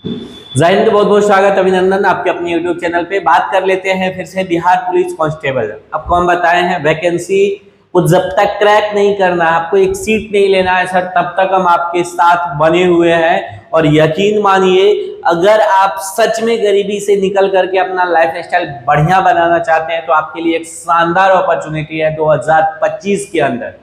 जय हिंद, बहुत बहुत स्वागत, अभिनंदन आपके अपने YouTube चैनल पे। बात कर लेते हैं फिर से बिहार पुलिस कांस्टेबल। आपको हम बताए हैं वैकेंसी को जब तक क्रैक नहीं करना है, आपको एक सीट नहीं लेना है सर, तब तक हम आपके साथ बने हुए हैं। और यकीन मानिए, अगर आप सच में गरीबी से निकल करके अपना लाइफ स्टाइल बढ़िया बनाना चाहते हैं तो आपके लिए एक शानदार अपॉर्चुनिटी है 2025 के अंदर।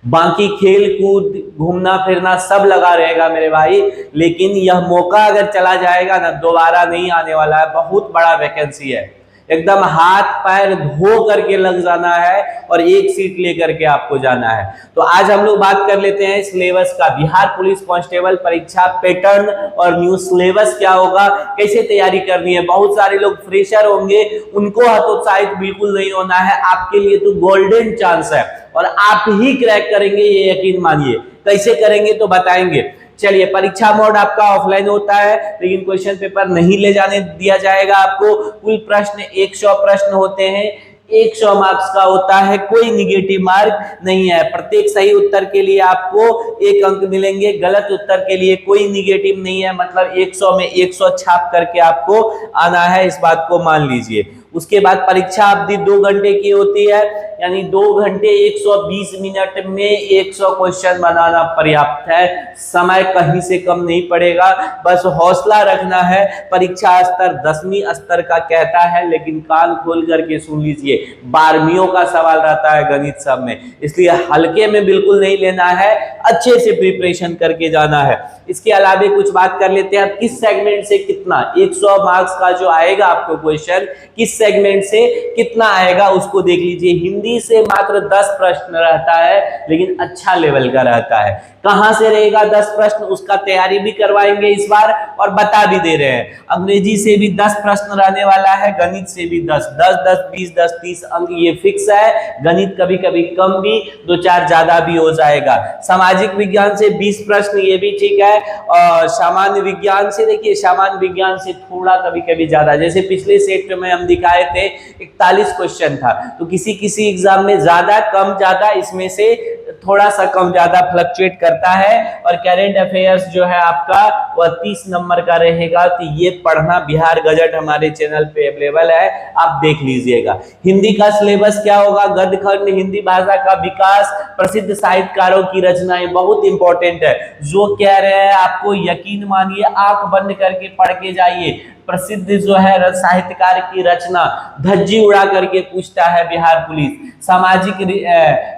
बाकी खेल कूद घूमना फिरना सब लगा रहेगा मेरे भाई, लेकिन यह मौका अगर चला जाएगा ना, दोबारा नहीं आने वाला है। बहुत बड़ा वैकेंसी है, एकदम हाथ पैर धो करके लग जाना है और एक सीट लेकर के आपको जाना है। तो आज हम लोग बात कर लेते हैं सिलेबस का। बिहार पुलिस कांस्टेबल परीक्षा पैटर्न और न्यू सिलेबस क्या होगा, कैसे तैयारी करनी है। बहुत सारे लोग फ्रेशर होंगे, उनको हतोत्साहित बिल्कुल नहीं होना है। आपके लिए तो गोल्डन चांस है और आप ही क्रैक करेंगे, ये यकीन मानिए। कैसे करेंगे तो बताएंगे। चलिए, परीक्षा मोड आपका ऑफलाइन होता है, लेकिन क्वेश्चन पेपर नहीं ले जाने दिया जाएगा आपको। कुल प्रश्न 100 प्रश्न होते हैं, 100 मार्क्स का होता है, कोई निगेटिव मार्क नहीं है। प्रत्येक सही उत्तर के लिए आपको 1 अंक मिलेंगे, गलत उत्तर के लिए कोई निगेटिव नहीं है। मतलब 100 में 100 छाप करके आपको आना है, इस बात को मान लीजिए। उसके बाद परीक्षा अवधि 2 घंटे की होती है, यानी 2 घंटे 120 मिनट में 100 क्वेश्चन बनाना पर्याप्त है। समय कहीं से कम नहीं पड़ेगा, बस हौसला रखना है। परीक्षा स्तर 10वीं स्तर का कहता है, लेकिन कान खोल करके सुन लीजिए, 12वीं का सवाल रहता है गणित सब में, इसलिए हल्के में बिल्कुल नहीं लेना है, अच्छे से प्रिपरेशन करके जाना है। इसके अलावा कुछ बात कर लेते हैं, किस सेगमेंट से कितना 100 मार्क्स का जो आएगा आपको क्वेश्चन, किस सेगमेंट से कितना आएगा उसको देख लीजिए। हिंदी से मात्र 10 प्रश्न रहता है, लेकिन अच्छा लेवल का रहता है। कहां से रहेगा 10 प्रश्न, उसका तैयारी भी करवाएंगे इस बार और बता भी दे रहे हैं। अंग्रेजी से भी 10 प्रश्न रहने वाला है, गणित से भी 10 10 10 20 10 30 अंक ये फिक्स है। गणित कभी कभी कम भी, 2-4 ज्यादा भी हो जाएगा। सामाजिक विज्ञान से 20 प्रश्न, ये भी ठीक है। और सामान्य विज्ञान से देखिए, सामान्य विज्ञान से थोड़ा कभी कभी ज्यादा, जैसे पिछले सेट में हम दिखाए थे 41 क्वेश्चन था, तो किसी किसी एग्जाम में ज्यादा कम ज्यादा, इसमें से थोड़ा सा कम ज्यादा फ्लक्चुएट करता है। और करेंट अफेयर्स जो है आपका वह 30 नंबर का रहेगा। तो ये पढ़ना, बिहार गजट हमारे चैनल पे अवेलेबल है, आप देख लीजिएगा। हिंदी का सिलेबस क्या होगा, गद्य खंड, हिंदी भाषा का विकास, प्रसिद्ध साहित्यकारों की रचनाएं बहुत इंपॉर्टेंट है। जो कह रहे हैं आपको यकीन मानिए, आंख बंद करके पढ़ के जाइए। प्रसिद्ध जो है साहित्यकार की रचना धज्जी उड़ा करके पूछता है बिहार पुलिस। सामाजिक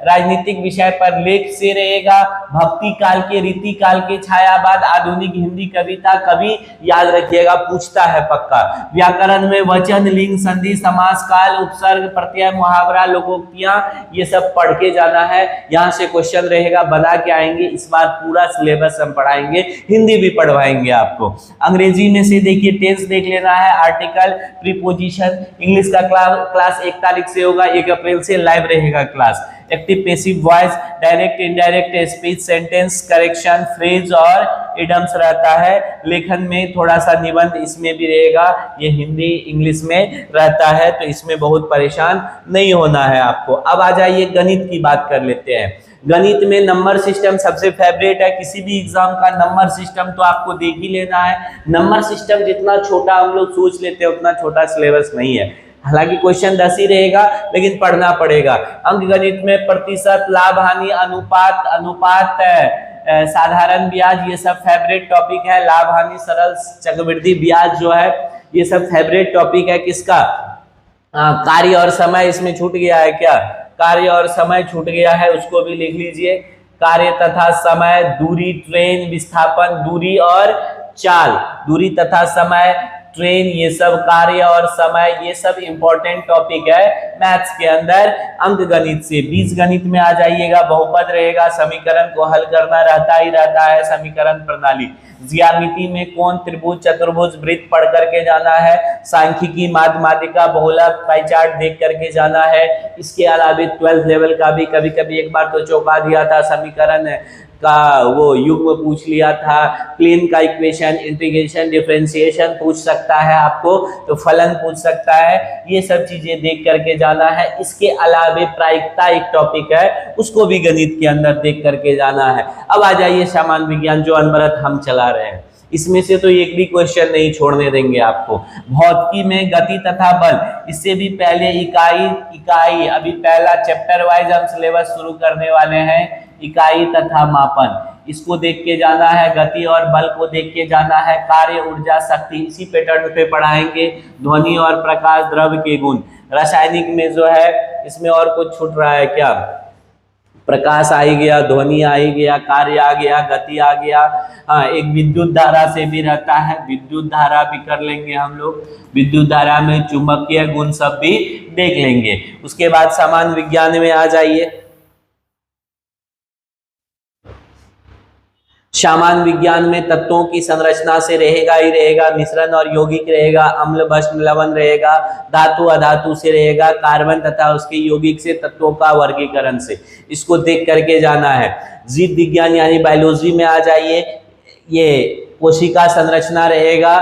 राजनीतिक विषय पर लेख से रहेगा। भक्ति काल के, रीति काल के, छायावाद, आधुनिक हिंदी कविता, कवि याद रखिएगा, पूछता है पक्का। व्याकरण में वचन, लिंग, संधि, समास, काल, उपसर्ग, प्रत्यय, मुहावरा, लोकोक्तियां, ये सब पढ़ के जाना है। यहाँ से क्वेश्चन रहेगा, बना के आएंगे। इस बार पूरा सिलेबस हम पढ़ाएंगे, हिंदी भी पढ़वाएंगे आपको। अंग्रेजी में से देखिए, टेंस देख लेना है, आर्टिकल, प्रीपोजिशन। इंग्लिश का क्लास 1 तारीख से होगा, 1 अप्रैल से लाइव रहेगा class. Active passive voice, direct indirect speech, sentence correction, phrase और इडम्स रहता है। लेखन में थोड़ा सा निबंध इसमें भी रहेगा, ये हिंदी इंग्लिश में रहता है, तो इसमें बहुत परेशान नहीं होना है आपको। अब आ जाइए गणित की बात कर लेते हैं। गणित में नंबर सिस्टम सबसे फेवरेट है, किसी भी एग्जाम का नंबर सिस्टम तो आपको देख ही लेना है। नंबर सिस्टम जितना छोटा हम लोग सोच लेते हैं, उतना छोटा सिलेबस नहीं है। हालांकि क्वेश्चन 10 ही रहेगा, लेकिन पढ़ना पड़ेगा। अंक गणित में प्रतिशत, लाभ हानि, अनुपात साधारण ब्याज, ये सब फेवरेट टॉपिक है। लाभ हानि, सरल चक्रवृद्धि ब्याज जो है, ये सब फेवरेट टॉपिक है। किसका? कार्य और समय इसमें छूट गया है क्या? कार्य और समय छूट गया है, उसको भी लिख लीजिए। कार्य तथा समय, दूरी, ट्रेन, विस्थापन, दूरी और चाल, दूरी तथा समय, ट्रेन, ये सब कार्य और समय, ये सब इंपॉर्टेंट टॉपिक है मैथ्स के अंदर। अंक गणित से बीज गणित में आ जाइएगा, बहुपद रहेगा, समीकरण को हल करना रहता ही रहता है, समीकरण प्रणाली। ज्यामिति में कोण, त्रिभुज, चतुर्भुज, वृत्त पढ़ करके जाना है। सांख्यिकी, माध्यमातिका, बहुलक, पाई चार्ट देख करके जाना है। इसके अलावा 12th लेवल का भी कभी कभी एक बार तो चौंका दिया था, समीकरण का वो युग्म पूछ लिया था। प्लेन का इक्वेशन, इंटीग्रेशन, डिफरेंशिएशन पूछ सकता है आपको, तो फलन पूछ सकता है। ये सब चीजें देख करके जाना है। इसके अलावा प्रायिकता एक टॉपिक है, उसको भी गणित के अंदर देख करके जाना है। अब आ जाइए सामान्य विज्ञान, जो अनवरत हम चला रहे हैं। इसमें से तो एक भी क्वेश्चन नहीं छोड़ने देंगे आपको। भौतिकी में गति तथा बल, इससे भी पहले इकाई अभी पहला चैप्टर वाइज हम सिलेबस शुरू करने वाले हैं। इकाई तथा मापन, इसको देख के जाना है, गति और बल को देख के जाना है। कार्य, ऊर्जा, शक्ति, इसी पैटर्न पे पढ़ाएंगे। ध्वनि और प्रकाश, द्रव्य के गुण। रासायनिक में जो है इसमें और कुछ छूट रहा है क्या? प्रकाश आ ही गया, ध्वनि आ ही गया, कार्य आ गया, गति आ गया। हाँ, एक विद्युत धारा से भी रहता है, विद्युत धारा भी कर लेंगे हम लोग। विद्युत धारा में चुंबकीय गुण सब भी देख लेंगे। उसके बाद सामान्य विज्ञान में आ जाइए। सामान्य विज्ञान में तत्वों की संरचना से रहेगा ही रहेगा, मिश्रण और यौगिक रहेगा, अम्ल, भस्म, लवण रहेगा, धातु अधातु से रहेगा, कार्बन तथा उसके यौगिक से, तत्वों का वर्गीकरण से। इसको देख करके जाना है। जीव विज्ञान यानी बायोलॉजी में आ जाइए। ये कोशिका संरचना रहेगा,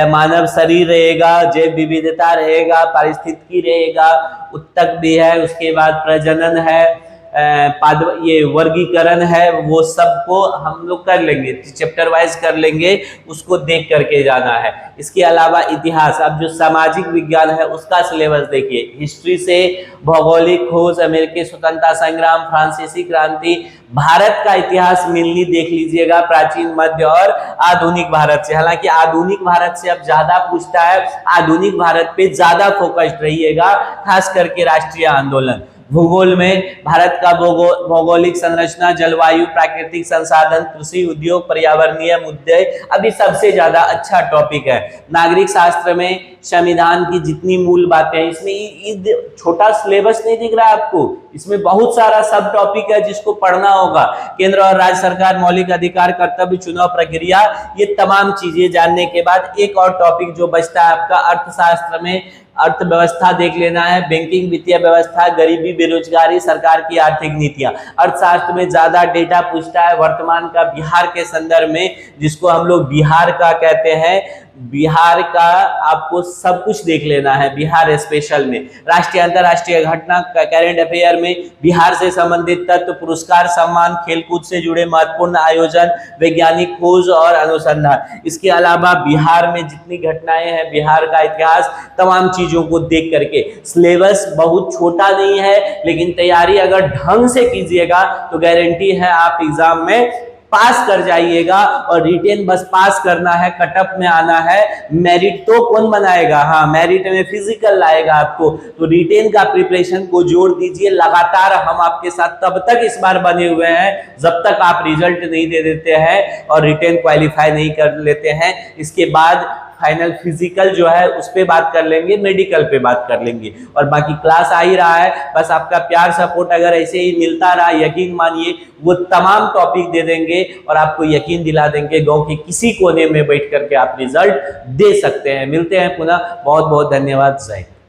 मानव शरीर रहेगा, जैव विविधता रहेगा, पारिस्थितिकी रहेगा, उत्तक भी है। उसके बाद प्रजनन है, ये वर्गीकरण है, वो सबको हम लोग कर लेंगे, चैप्टर वाइज कर लेंगे, उसको देख करके जाना है। इसके अलावा इतिहास, अब जो सामाजिक विज्ञान है उसका सिलेबस देखिए। हिस्ट्री से भौगोलिक खोज, अमेरिकी स्वतंत्रता संग्राम, फ्रांसीसी क्रांति, भारत का इतिहास मिलनी देख लीजिएगा, प्राचीन, मध्य और आधुनिक भारत से। हालांकि आधुनिक भारत से अब ज्यादा पूछता है, आधुनिक भारत पे ज्यादा फोकस्ड रहिएगा, खास करके राष्ट्रीय आंदोलन। भूगोल में भारत का भौगोलिक संरचना, जलवायु, प्राकृतिक संसाधन, कृषि, उद्योग, पर्यावरणीय मुद्दे अभी सबसे ज्यादा अच्छा टॉपिक है। नागरिक शास्त्र में संविधान की जितनी मूल बातें हैं, इसमें छोटा सिलेबस नहीं दिख रहा है आपको, इसमें बहुत सारा सब टॉपिक है जिसको पढ़ना होगा। केंद्र और राज्य सरकार, मौलिक अधिकार, कर्तव्य, चुनाव प्रक्रिया, ये तमाम चीजें जानने के बाद एक और टॉपिक जो बचता है आपका अर्थशास्त्र में, अर्थव्यवस्था देख लेना है, बैंकिंग, वित्तीय व्यवस्था, गरीबी, बेरोजगारी, सरकार की आर्थिक नीतियां। अर्थशास्त्र में ज्यादा डेटा पूछता है वर्तमान का बिहार के संदर्भ में, जिसको हम लोग बिहार का कहते हैं। बिहार का आपको सब कुछ देख लेना है, बिहार स्पेशल में। राष्ट्रीय अंतरराष्ट्रीय घटना, करेंट अफेयर में बिहार से संबंधित तत्व, पुरस्कार, सम्मान, खेलकूद से जुड़े महत्वपूर्ण आयोजन, वैज्ञानिक खोज और अनुसंधान। इसके अलावा बिहार में जितनी घटनाएं हैं, बिहार का इतिहास, तमाम चीजों को देख करके। सिलेबस बहुत छोटा नहीं है, लेकिन तैयारी अगर ढंग से कीजिएगा तो गारंटी है आप एग्जाम में पास कर जाइएगा। और रिटेन बस पास करना है, कटअप में आना है, मेरिट तो कौन बनाएगा? हाँ, मेरिट में फिजिकल लाएगा आपको। तो रिटेन का प्रिपरेशन को जोड़ दीजिए, लगातार हम आपके साथ तब तक इस बार बने हुए हैं जब तक आप रिजल्ट नहीं दे देते हैं और रिटेन क्वालिफाई नहीं कर लेते हैं। इसके बाद फाइनल फिजिकल जो है उस पे बात कर लेंगे, मेडिकल पे बात कर लेंगे। और बाकी क्लास आ ही रहा है, बस आपका प्यार सपोर्ट अगर ऐसे ही मिलता रहा, यकीन मानिए वो तमाम टॉपिक दे देंगे और आपको यकीन दिला देंगे गांव के किसी कोने में बैठ करके आप रिजल्ट दे सकते हैं। मिलते हैं पुनः, बहुत बहुत धन्यवाद। जय हिंद।